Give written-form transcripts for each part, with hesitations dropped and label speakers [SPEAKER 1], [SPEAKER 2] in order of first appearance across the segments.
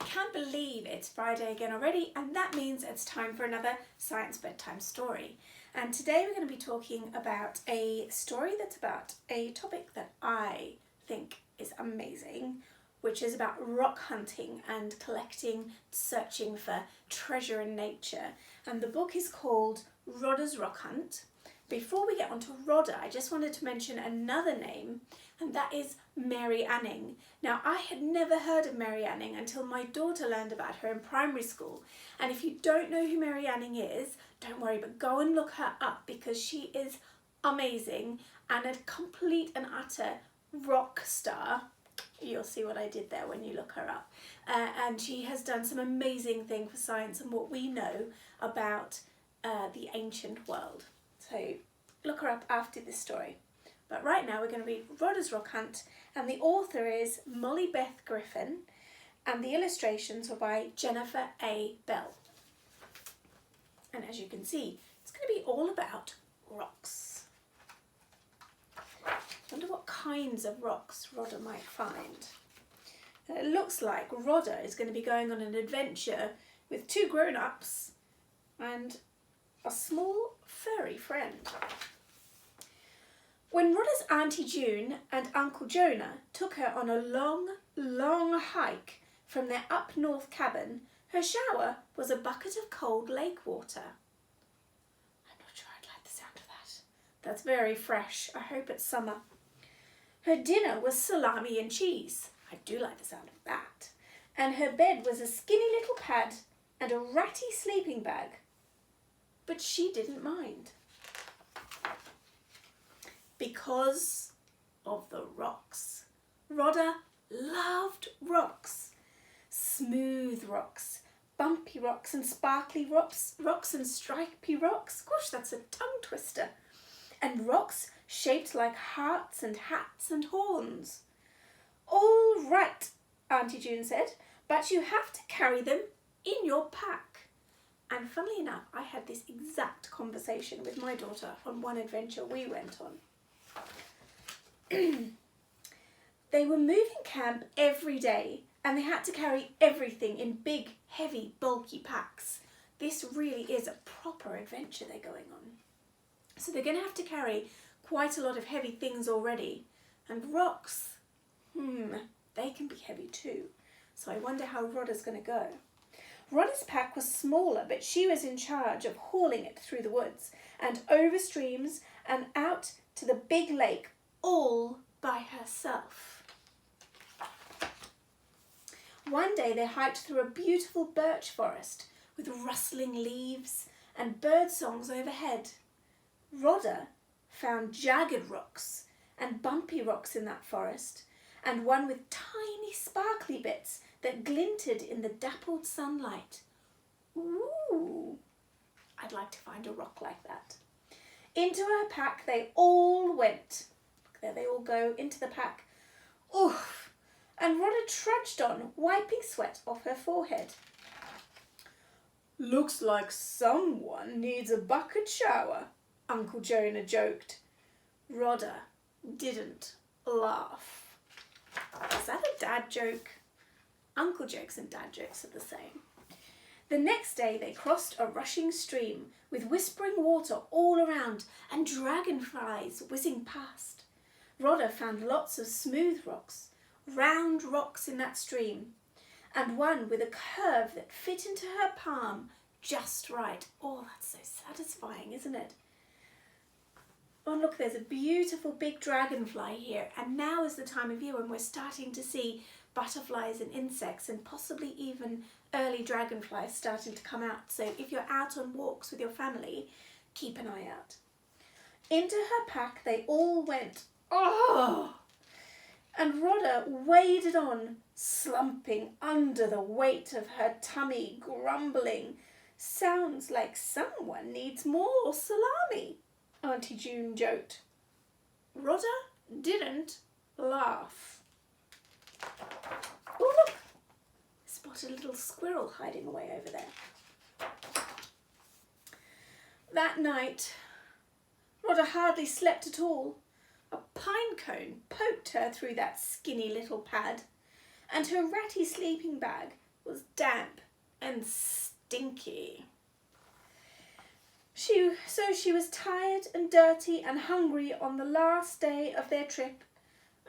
[SPEAKER 1] can't believe it's Friday again already, and that means it's time for another science bedtime story. And today we're going to be talking about a story that's about a topic that I think is amazing, which is about rock hunting and collecting, searching for treasure in nature. And the book is called Rhoda's Rock Hunt. Before we get on to Rhoda, I just wanted to mention another name, and that is Mary Anning. Now, I had never heard of Mary Anning until my daughter learned about her in primary school. And if you don't know who Mary Anning is, don't worry, but go and look her up because she is amazing and a complete and utter rock star. You'll see what I did there when you look her up. And she has done some amazing things for science and what we know about the ancient world. So look her up after this story. But right now we're going to read Rhoda's Rock Hunt, and the author is Molly Beth Griffin, and the illustrations were by Jennifer A. Bell. And as you can see, it's going to be all about rocks. I wonder what kinds of rocks Rhoda might find. And it looks like Rhoda is going to be going on an adventure with two grown-ups and a small furry friend. When Rhoda's Auntie June and Uncle Jonah took her on a long, long hike from their up north cabin, her shower was a bucket of cold lake water. I'm not sure I'd like the sound of that. That's very fresh. I hope it's summer. Her dinner was salami and cheese. I do like the sound of that. And her bed was a skinny little pad and a ratty sleeping bag. But she didn't mind. Because of the rocks. Rhoda loved rocks. Smooth rocks, bumpy rocks and sparkly rocks, rocks and stripy rocks. Gosh, that's a tongue twister. And rocks shaped like hearts and hats and horns. All right, Auntie June said, but you have to carry them in your pack. And funnily enough, I had this exact conversation with my daughter on one adventure we went on. They were moving camp every day and they had to carry everything in big, heavy, bulky packs. This really is a proper adventure they're going on. So they're going to have to carry quite a lot of heavy things already. And rocks, they can be heavy too. So I wonder how Rhoda's going to go. Rhoda's pack was smaller, but she was in charge of hauling it through the woods and over streams and out to the big lake all by herself. One day they hiked through a beautiful birch forest with rustling leaves and bird songs overhead. Rhoda found jagged rocks and bumpy rocks in that forest, and one with tiny sparkly bits that glinted in the dappled sunlight. Ooh, I'd like to find a rock like that. Into her pack they all went. There they all go, into the pack. Oof! And Rhoda trudged on, wiping sweat off her forehead. Looks like someone needs a bucket shower, Uncle Jonah joked. Rhoda didn't laugh. Is that a dad joke? Uncle jokes and dad jokes are the same. The next day they crossed a rushing stream with whispering water all around and dragonflies whizzing past. Rhoda found lots of smooth rocks, round rocks in that stream, and one with a curve that fit into her palm just right. Oh, that's so satisfying, isn't it? Oh, look, there's a beautiful big dragonfly here, and now is the time of year when we're starting to see butterflies and insects and possibly even early dragonflies starting to come out. So if you're out on walks with your family, keep an eye out. Into her pack they all went. Oh! And Rhoda waded on, slumping under the weight of her tummy, grumbling. Sounds like someone needs more salami, Auntie June joked. Rhoda didn't laugh. Oh, look! Spotted a little squirrel hiding away over there. That night, Rhoda hardly slept at all. A pine cone poked her through that skinny little pad, and her ratty sleeping bag was damp and stinky. So she was tired and dirty and hungry on the last day of their trip,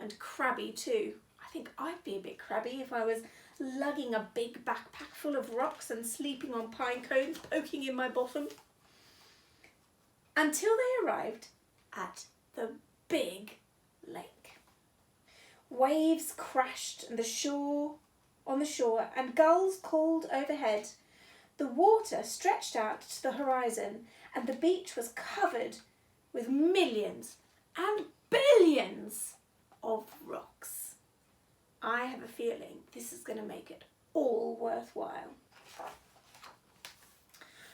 [SPEAKER 1] and crabby too. I think I'd be a bit crabby if I was lugging a big backpack full of rocks and sleeping on pine cones poking in my bottom. Until they arrived at the big lake. Waves crashed on the shore, and gulls called overhead. The water stretched out to the horizon, and the beach was covered with millions and billions of rocks. I have a feeling this is going to make it all worthwhile.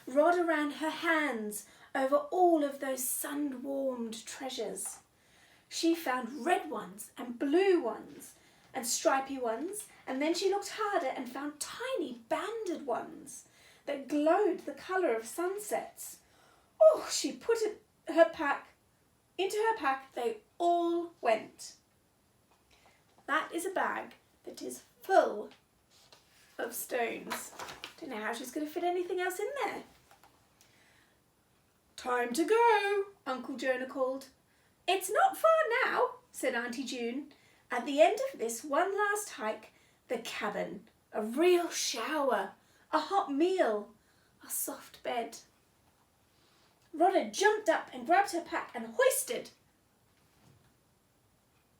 [SPEAKER 1] Rhoda ran her hands over all of those sun-warmed treasures. She found red ones and blue ones and stripy ones, and then she looked harder and found tiny banded ones that glowed the colour of sunsets. Oh, she put into her pack, they all went. That is a bag that is full of stones. Don't know how she's going to fit anything else in there. Time to go, Uncle Jonah called. It's not far now, said Auntie June. At the end of this one last hike, the cabin, a real shower, a hot meal, a soft bed. Rhoda jumped up and grabbed her pack and hoisted.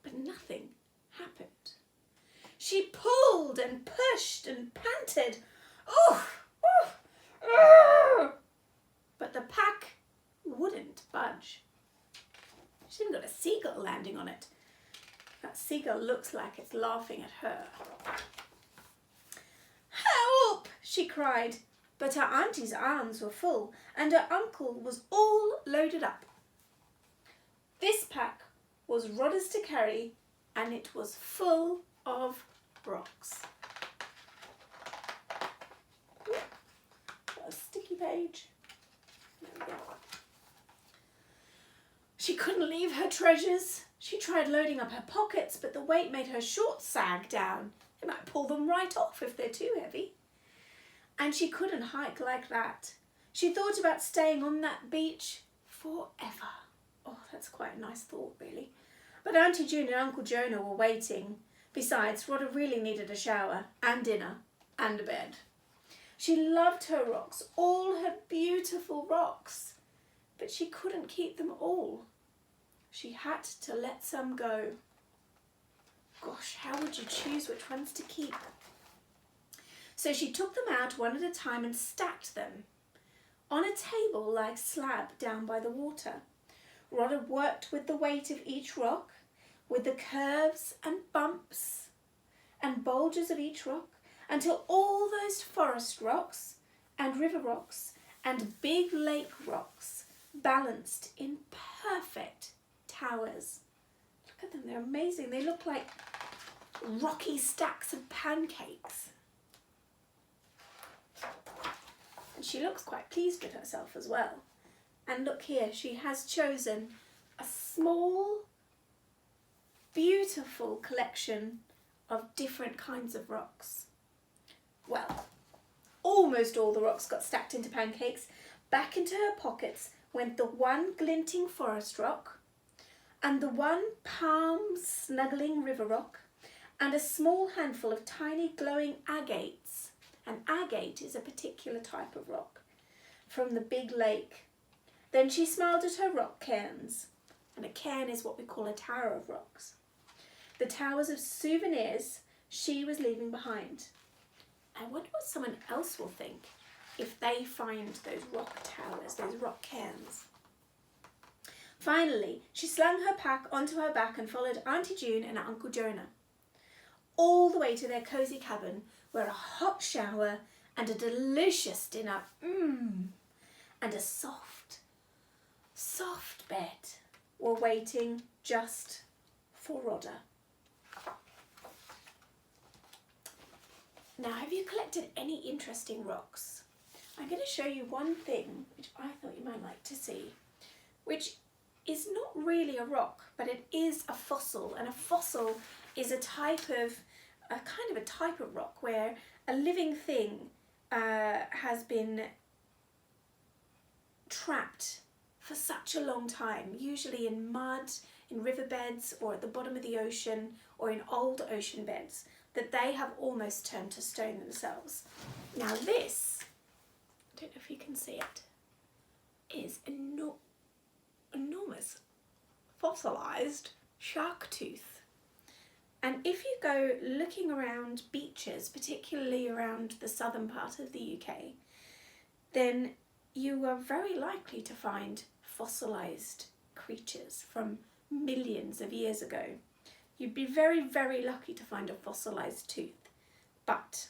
[SPEAKER 1] But nothing happened. She pulled and pushed and panted. But the pack wouldn't budge. She even got a seagull landing on it. That seagull looks like it's laughing at her. Help! She cried, but her auntie's arms were full and her uncle was all loaded up. This pack was Rhoda's to carry, and it was full of rocks. Got a sticky page. There we go. She couldn't leave her treasures. She tried loading up her pockets, but the weight made her shorts sag down. It might pull them right off if they're too heavy. And she couldn't hike like that. She thought about staying on that beach forever. Oh, that's quite a nice thought, really. But Auntie June and Uncle Jonah were waiting. Besides, Rhoda really needed a shower and dinner and a bed. She loved her rocks, all her beautiful rocks, but she couldn't keep them all. She had to let some go. Gosh, how would you choose which ones to keep? So she took them out one at a time and stacked them on a table-like slab down by the water. Rhoda worked with the weight of each rock, with the curves and bumps and bulges of each rock, until all those forest rocks and river rocks and big lake rocks balanced in perfect towers. Look at them, they're amazing. They look like rocky stacks of pancakes. And she looks quite pleased with herself as well. And look here, she has chosen a small, beautiful collection of different kinds of rocks. Well, almost all the rocks got stacked into pancakes. Back into her pockets went the one glinting forest rock, and the one palm-snuggling river rock, and a small handful of tiny glowing agates. An agate is a particular type of rock from the big lake. Then she smiled at her rock cairns, and a cairn is what we call a tower of rocks. The towers of souvenirs she was leaving behind. I wonder what someone else will think if they find those rock towers, those rock cairns. Finally, she slung her pack onto her back and followed Auntie June and Uncle Jonah all the way to their cosy cabin, where a hot shower and a delicious dinner, and a soft bed were waiting just for Rhoda. Now, have you collected any interesting rocks? I'm going to show you one thing which I thought you might like to see, which is not really a rock, but it is a fossil, and a fossil is a type of a kind of a type of rock where a living thing has been trapped for such a long time, usually in mud, in riverbeds, or at the bottom of the ocean, or in old ocean beds, that they have almost turned to stone themselves. Now this, I don't know if you can see it, is enormous fossilised shark tooth. And if you go looking around beaches, particularly around the southern part of the UK, then you are very likely to find fossilised creatures from millions of years ago. You'd be very, very lucky to find a fossilised tooth. But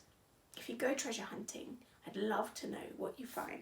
[SPEAKER 1] if you go treasure hunting, I'd love to know what you find.